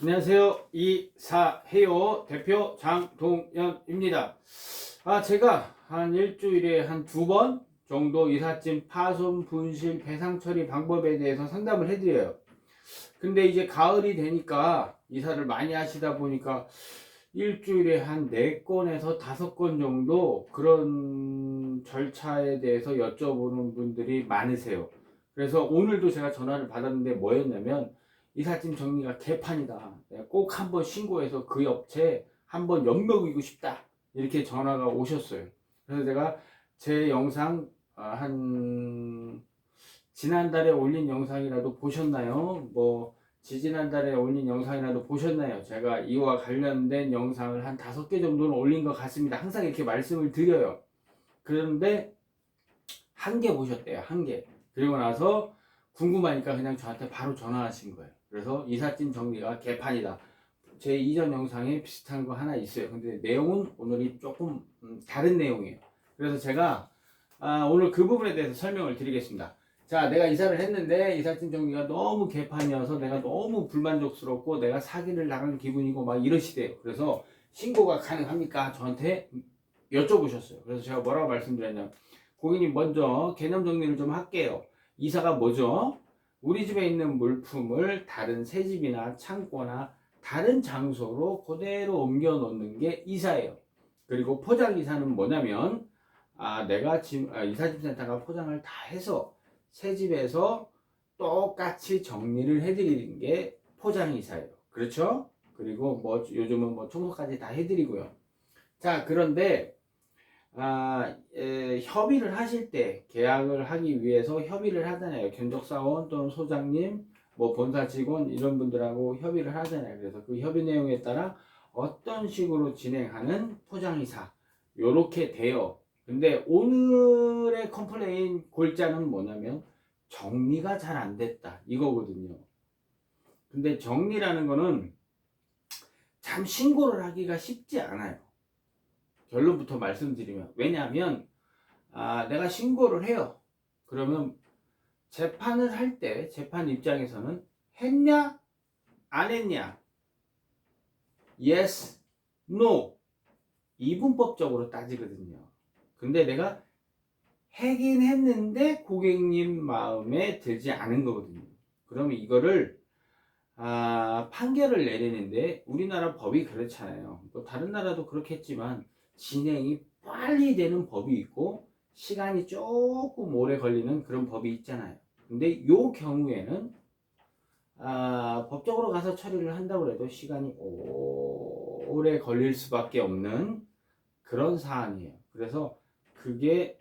안녕하세요. 이사해요 대표 장동현입니다. 제가 한 일주일에 한 2번 정도 이삿짐 파손, 분실, 배상 처리 방법에 대해서 상담을 해드려요. 근데 이제 가을이 되니까 이사를 많이 하시다 보니까 일주일에 한 4건에서 5건 정도 그런 절차에 대해서 여쭤보는 분들이 많으세요. 그래서 오늘도 제가 전화를 받았는데 뭐였냐면 이삿짐 정리가 개판이다. 내가 꼭 한번 신고해서 그 업체에 한번 엿먹이고 싶다. 이렇게 전화가 오셨어요. 그래서 제가 제 영상 한 지난달에 올린 영상이라도 보셨나요? 지지난달에 올린 영상이라도 보셨나요? 제가 이와 관련된 영상을 한 5개 정도는 올린 것 같습니다. 항상 이렇게 말씀을 드려요. 그런데 1개 보셨대요. 1개. 그리고 나서 궁금하니까 그냥 저한테 바로 전화하신 거예요. 그래서 이삿짐 정리가 개판이다. 제 이전 영상에 비슷한 거 하나 있어요. 근데 내용은 오늘이 조금 다른 내용이에요. 그래서 제가 오늘 그 부분에 대해서 설명을 드리겠습니다. 자, 내가 이사를 했는데 이삿짐 정리가 너무 개판이어서 내가 너무 불만족스럽고 내가 사기를 당한 기분이고 막 이러시대요. 그래서 신고가 가능합니까? 저한테 여쭤보셨어요. 그래서 제가 뭐라고 말씀드렸냐면, 고객님 먼저 개념 정리를 좀 할게요. 이사가 뭐죠? 우리 집에 있는 물품을 다른 새 집이나 창고나 다른 장소로 그대로 옮겨 놓는 게 이사예요. 그리고 포장 이사는 뭐냐면 내가 이사짐센터가 포장을 다 해서 새 집에서 똑같이 정리를 해드리는 게 포장 이사예요. 그렇죠? 그리고 요즘은 청소까지 다 해드리고요. 자, 그런데 협의를 하실 때 계약을 하기 위해서 협의를 하잖아요. 견적사원 또는 소장님, 본사 직원 이런 분들하고 협의를 하잖아요. 그래서 그 협의 내용에 따라 어떤 식으로 진행하는 포장이사 요렇게 돼요. 근데 오늘의 컴플레인 골자는 뭐냐면 정리가 잘 안 됐다 이거거든요. 근데 정리라는 거는 참 신고를 하기가 쉽지 않아요. 결론부터 말씀드리면, 왜냐하면 내가 신고를 해요. 그러면 재판을 할 때 재판 입장에서는 했냐 안 했냐, yes, no, 이분법적으로 따지거든요. 근데 내가 하긴 했는데 고객님 마음에 들지 않은 거거든요. 그러면 이거를 판결을 내리는데 우리나라 법이 그렇잖아요. 또 다른 나라도 그렇겠지만 진행이 빨리 되는 법이 있고 시간이 조금 오래 걸리는 그런 법이 있잖아요. 근데 이 경우에는 법적으로 가서 처리를 한다고 해도 시간이 오래 걸릴 수밖에 없는 그런 사안이에요. 그래서 그게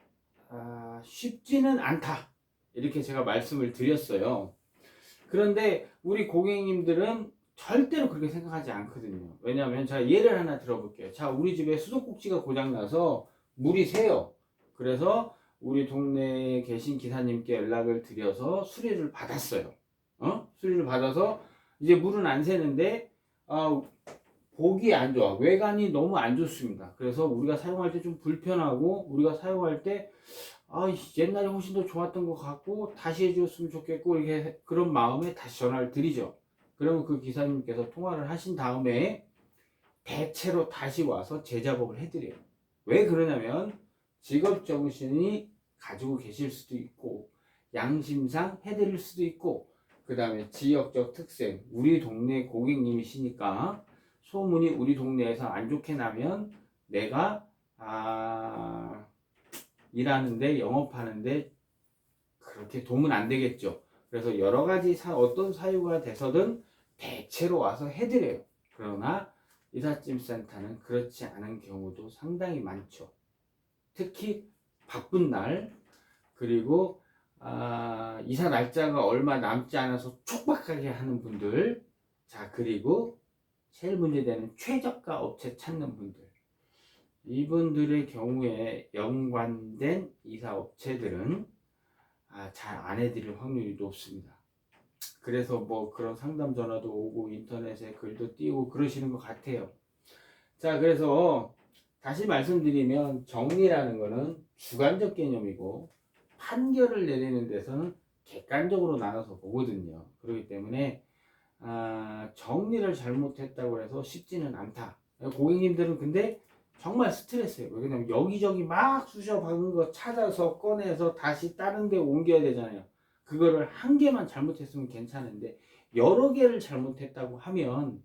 쉽지는 않다 이렇게 제가 말씀을 드렸어요. 그런데 우리 고객님들은 절대로 그렇게 생각하지 않거든요. 왜냐하면 제가 예를 하나 들어볼게요. 자, 우리 집에 수도꼭지가 고장나서 물이 새요. 그래서 우리 동네에 계신 기사님께 연락을 드려서 수리를 받았어요. 수리를 받아서 이제 물은 안 새는데 보기 안 좋아. 외관이 너무 안 좋습니다. 그래서 우리가 사용할 때 좀 불편하고 우리가 사용할 때 옛날에 훨씬 더 좋았던 것 같고 다시 해줬으면 좋겠고 이렇게 그런 마음에 다시 전화를 드리죠. 그러면 그 기사님께서 통화를 하신 다음에 대체로 다시 와서 재작업을 해드려요. 왜 그러냐면 직업정신이 가지고 계실 수도 있고 양심상 해드릴 수도 있고 그 다음에 지역적 특색, 우리 동네 고객님이시니까 소문이 우리 동네에서 안 좋게 나면 내가 일하는데 영업하는데 그렇게 도움은 안 되겠죠. 그래서 여러 가지 어떤 사유가 돼서든 대체로 와서 해드려요. 그러나 이삿짐 센터는 그렇지 않은 경우도 상당히 많죠. 특히 바쁜 날, 그리고 이사 날짜가 얼마 남지 않아서 촉박하게 하는 분들, 자, 그리고 제일 문제되는 최저가 업체 찾는 분들, 이분들의 경우에 연관된 이사 업체들은 잘 안 해드릴 확률이 높습니다. 그래서 그런 상담 전화도 오고 인터넷에 글도 띄우고 그러시는 것 같아요. 자, 그래서 다시 말씀드리면 정리라는 거는 주관적 개념이고 판결을 내리는 데서는 객관적으로 나눠서 보거든요. 그렇기 때문에 정리를 잘못했다고 해서 쉽지는 않다. 고객님들은 근데 정말 스트레스예요. 왜냐면 여기저기 막 쑤셔 박은 거 찾아서 꺼내서 다시 다른 데 옮겨야 되잖아요. 그거를 한 개만 잘못했으면 괜찮은데 여러 개를 잘못했다고 하면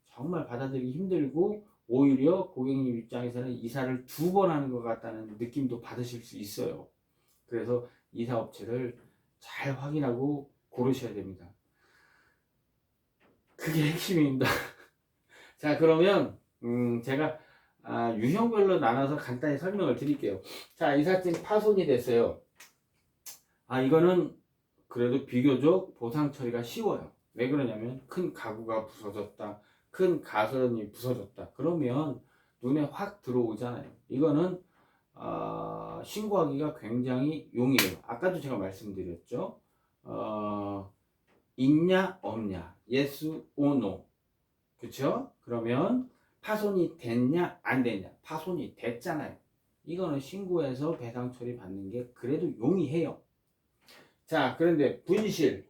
정말 받아들이기 힘들고 오히려 고객님 입장에서는 이사를 2번 하는 것 같다는 느낌도 받으실 수 있어요. 그래서 이사 업체를 잘 확인하고 고르셔야 됩니다. 그게 핵심입니다. 자, 그러면 제가 유형별로 나눠서 간단히 설명을 드릴게요. 자, 이삿짐 파손이 됐어요. 이거는 그래도 비교적 보상 처리가 쉬워요. 왜 그러냐면 큰 가구가 부서졌다, 큰 가선이 부서졌다, 그러면 눈에 확 들어오잖아요. 이거는 신고하기가 굉장히 용이해요. 아까도 제가 말씀드렸죠. 있냐 없냐, yes or no. 그쵸? 그러면 파손이 됐냐 안 됐냐, 파손이 됐잖아요. 이거는 신고해서 배상 처리 받는 게 그래도 용이해요. 자, 그런데 분실.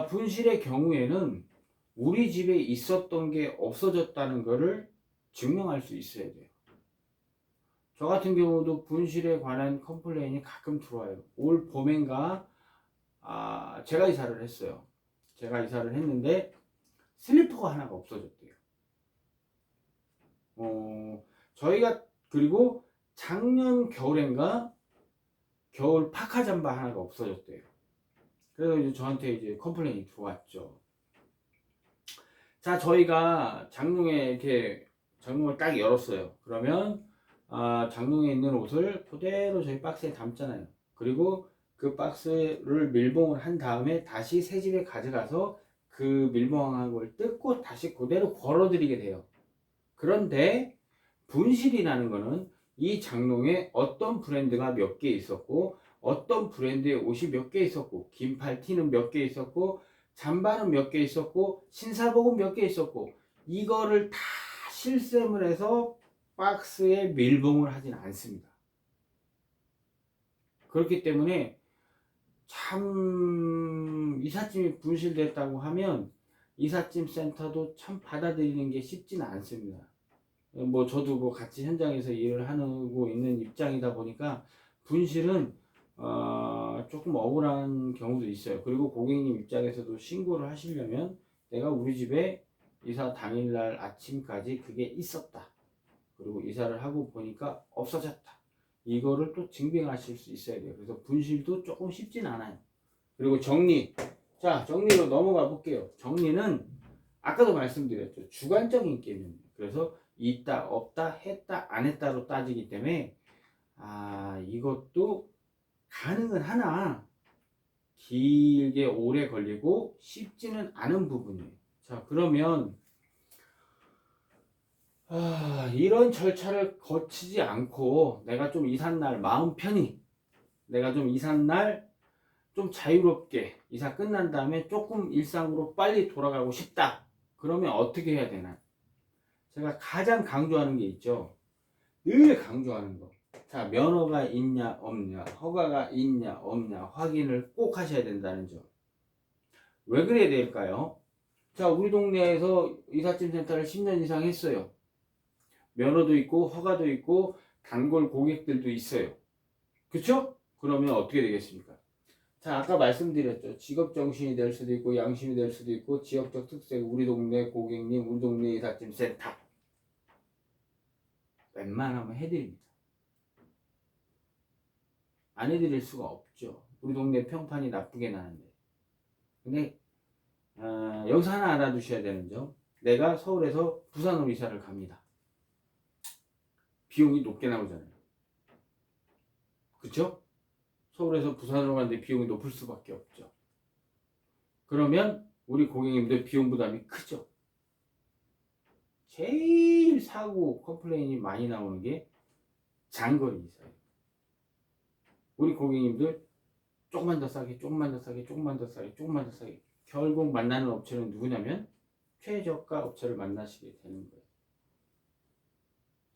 분실의 경우에는 우리 집에 있었던 게 없어졌다는 것을 증명할 수 있어야 돼요. 저 같은 경우도 분실에 관한 컴플레인이 가끔 들어와요. 올 봄엔가 제가 이사를 했어요. 제가 이사를 했는데 슬리퍼가 하나가 없어졌대요. 저희가 그리고 작년 겨울엔가 겨울 파카 잠바 하나가 없어졌대요. 그래서 이제 저한테 이제 컴플레인이 들어왔죠. 자, 저희가 장롱에 이렇게 장롱을 딱 열었어요. 그러면 장롱에 있는 옷을 그대로 저희 박스에 담잖아요. 그리고 그 박스를 밀봉을 한 다음에 다시 새 집에 가져가서 그 밀봉한 걸 뜯고 다시 그대로 걸어드리게 돼요. 그런데 분실이라는 거는 이 장롱에 어떤 브랜드가 몇 개 있었고 어떤 브랜드의 옷이 몇 개 있었고 긴팔 티는 몇 개 있었고 잠바는 몇 개 있었고 신사복은 몇 개 있었고 이거를 다 실셈을 해서 박스에 밀봉을 하진 않습니다. 그렇기 때문에 참 이삿짐이 분실됐다고 하면 이삿짐 센터도 참 받아들이는 게 쉽지는 않습니다. 뭐 저도 뭐 같이 현장에서 일을 하고 있는 입장이다 보니까 분실은 조금 억울한 경우도 있어요. 그리고 고객님 입장에서도 신고를 하시려면 내가 우리 집에 이사 당일날 아침까지 그게 있었다. 그리고 이사를 하고 보니까 없어졌다. 이거를 또 증빙하실 수 있어야 돼요. 그래서 분실도 조금 쉽진 않아요. 그리고 정리. 자, 정리로 넘어가 볼게요. 정리는 아까도 말씀드렸죠. 주관적인 개념이에요. 그래서 있다, 없다, 했다, 안 했다로 따지기 때문에 이것도 가능은 하나 길게 오래 걸리고 쉽지는 않은 부분이에요. 자, 그러면 이런 절차를 거치지 않고 내가 좀 이삿날 마음 편히 내가 좀 이삿날 좀 자유롭게 이사 끝난 다음에 조금 일상으로 빨리 돌아가고 싶다. 그러면 어떻게 해야 되나? 제가 가장 강조하는 게 있죠. 늘 강조하는 거. 자, 면허가 있냐 없냐, 허가가 있냐 없냐 확인을 꼭 하셔야 된다는 점. 왜 그래야 될까요? 자, 우리 동네에서 이삿짐 센터를 10년 이상 했어요. 면허도 있고 허가도 있고 단골 고객들도 있어요. 그쵸? 그러면 어떻게 되겠습니까? 자, 아까 말씀드렸죠. 직업정신이 될 수도 있고 양심이 될 수도 있고 지역적 특색, 우리 동네 고객님, 우리 동네 이삿짐 센터 웬만하면 해드립니다. 안 해드릴 수가 없죠. 우리 동네 평판이 나쁘게 나는데. 근데 여기서 하나 알아두셔야 되는 점, 내가 서울에서 부산으로 이사를 갑니다. 비용이 높게 나오잖아요. 그쵸? 서울에서 부산으로 가는데 비용이 높을 수밖에 없죠. 그러면 우리 고객님들 비용 부담이 크죠. 제일 사고 컴플레인이 많이 나오는 게 장거리 이사예요. 우리 고객님들 조금만 더 싸게, 조금만 더 싸게, 조금만 더 싸게, 조금만 더 싸게. 결국 만나는 업체는 누구냐면 최저가 업체를 만나시게 되는 거예요.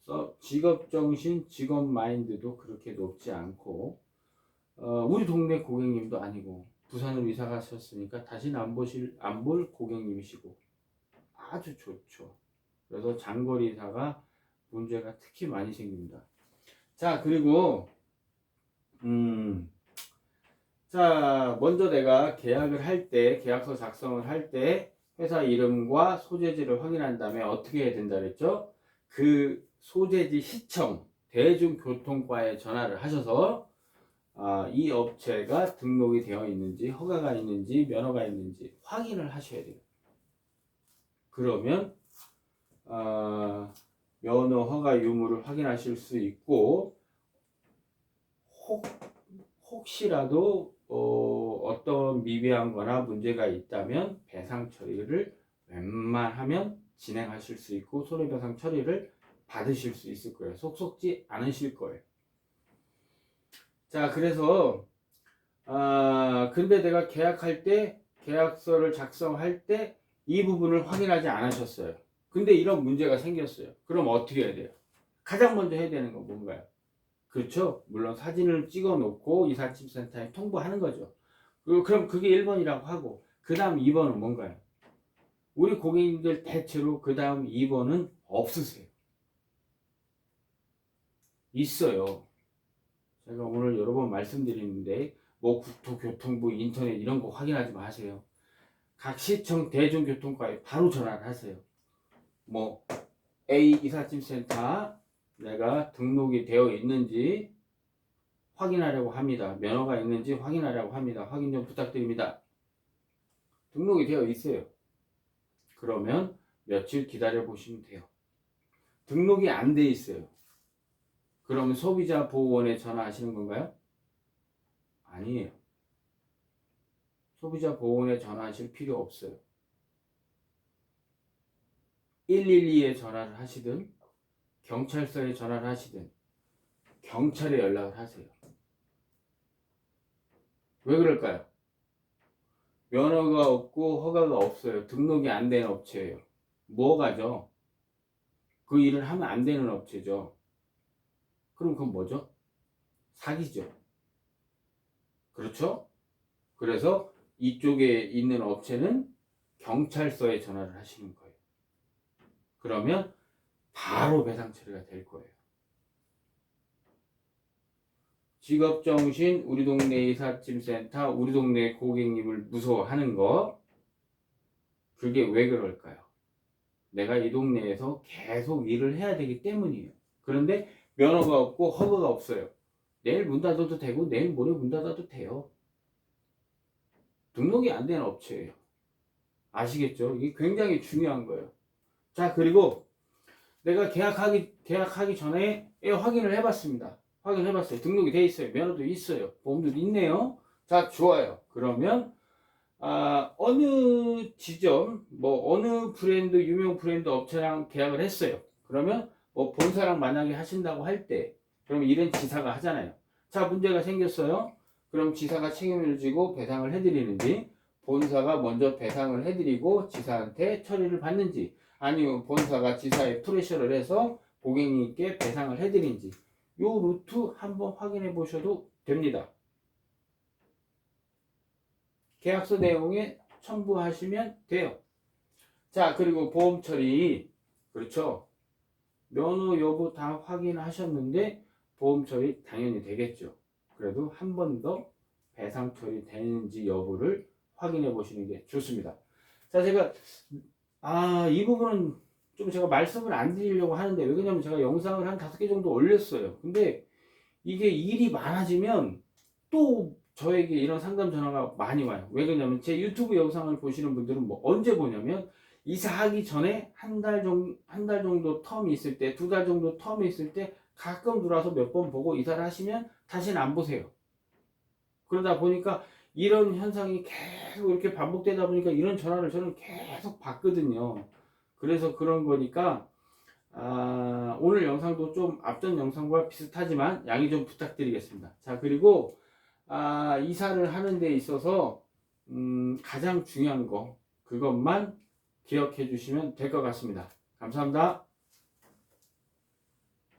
그래서 직업정신, 직업 마인드도 그렇게 높지 않고 우리 동네 고객님도 아니고 부산으로 이사 가셨으니까 다시는 안 볼 고객님이시고 아주 좋죠. 그래서 장거리 이사가 문제가 특히 많이 생깁니다. 자, 그리고 자, 먼저 내가 계약을 할 때, 계약서 작성을 할 때 회사 이름과 소재지를 확인한 다음에 어떻게 해야 된다 그랬죠? 그 소재지 시청 대중교통과에 전화를 하셔서 이 업체가 등록이 되어 있는지, 허가가 있는지, 면허가 있는지 확인을 하셔야 돼요. 그러면 면허, 허가 유무를 확인하실 수 있고, 혹시라도 어떤 미비한 거나 문제가 있다면 배상 처리를 웬만하면 진행하실 수 있고 손해배상 처리를 받으실 수 있을 거예요. 속속지 않으실 거예요. 자, 그래서 근데 내가 계약할 때, 계약서를 작성할 때 이 부분을 확인하지 않으셨어요. 근데 이런 문제가 생겼어요. 그럼 어떻게 해야 돼요? 가장 먼저 해야 되는 건 뭔가요? 그렇죠? 물론 사진을 찍어 놓고 이삿짐센터에 통보하는 거죠. 그럼 그게 1번이라고 하고, 그 다음 2번은 뭔가요? 우리 고객님들 대체로 그 다음 2번은 없으세요. 있어요. 제가 오늘 여러 번 말씀드리는데, 뭐 국토교통부, 인터넷 이런 거 확인하지 마세요. 각 시청 대중교통과에 바로 전화를 하세요. 뭐 A 이삿짐센터 내가 등록이 되어 있는지 확인하려고 합니다. 면허가 있는지 확인하려고 합니다. 확인 좀 부탁드립니다. 등록이 되어 있어요. 그러면 며칠 기다려 보시면 돼요. 등록이 안 돼 있어요. 그러면 소비자보호원에 전화하시는 건가요? 아니에요. 소비자보호원에 전화하실 필요 없어요. 112에 전화를 하시든 경찰서에 전화를 하시든 경찰에 연락을 하세요. 왜 그럴까요? 면허가 없고 허가가 없어요. 등록이 안 된 업체예요. 뭐가죠? 그 일을 하면 안 되는 업체죠. 그럼 그건 뭐죠? 사기죠. 그렇죠? 그래서 이쪽에 있는 업체는 경찰서에 전화를 하시는 거예요. 그러면 바로 배상 처리가 될 거예요. 직업정신, 우리 동네 이삿짐센터, 우리 동네 고객님을 무서워하는 거, 그게 왜 그럴까요? 내가 이 동네에서 계속 일을 해야 되기 때문이에요. 그런데 면허가 없고 허가가 없어요. 내일 문 닫아도 되고 내일 모레 문 닫아도 돼요. 등록이 안 된 업체예요. 아시겠죠? 이게 굉장히 중요한 거예요. 자, 그리고 내가 계약하기 전에 확인을 해봤습니다. 확인해봤어요. 등록이 돼 있어요. 면허도 있어요. 보험도 있네요. 자, 좋아요. 그러면 어느 지점, 뭐 어느 브랜드, 유명 브랜드 업체랑 계약을 했어요. 그러면 뭐 본사랑 만약에 하신다고 할 때, 그럼 일은 지사가 하잖아요. 자, 문제가 생겼어요. 그럼 지사가 책임을 지고 배상을 해드리는지, 본사가 먼저 배상을 해드리고 지사한테 처리를 받는지, 아니면 본사가 지사에 프레셔를 해서 고객님께 배상을 해드리는지, 요 루트 한번 확인해 보셔도 됩니다. 계약서 내용에 첨부하시면 돼요. 자, 그리고 보험 처리. 그렇죠. 면허 여부 다 확인하셨는데 보험 처리 당연히 되겠죠. 그래도 한 번 더 배상 처리 되는지 여부를 확인해 보시는 게 좋습니다. 자, 제가 이 부분은 좀 제가 말씀을 안 드리려고 하는데, 왜 그러냐면 제가 영상을 한 5개 정도 올렸어요. 근데 이게 일이 많아지면 또 저에게 이런 상담 전화가 많이 와요. 왜 그러냐면 제 유튜브 영상을 보시는 분들은 뭐 언제 보냐면 이사하기 전에 한 달 정도 텀이 있을 때, 2달 정도 텀이 있을 때 가끔 들어와서 몇 번 보고 이사를 하시면 다시는 안 보세요. 그러다 보니까 이런 현상이 계속 이렇게 반복되다 보니까 이런 전화를 저는 계속 받거든요. 그래서 그런 거니까 오늘 영상도 좀 앞전 영상과 비슷하지만 양해 좀 부탁드리겠습니다. 자, 그리고 이사를 하는 데 있어서 가장 중요한 거, 그것만 기억해 주시면 될 것 같습니다. 감사합니다.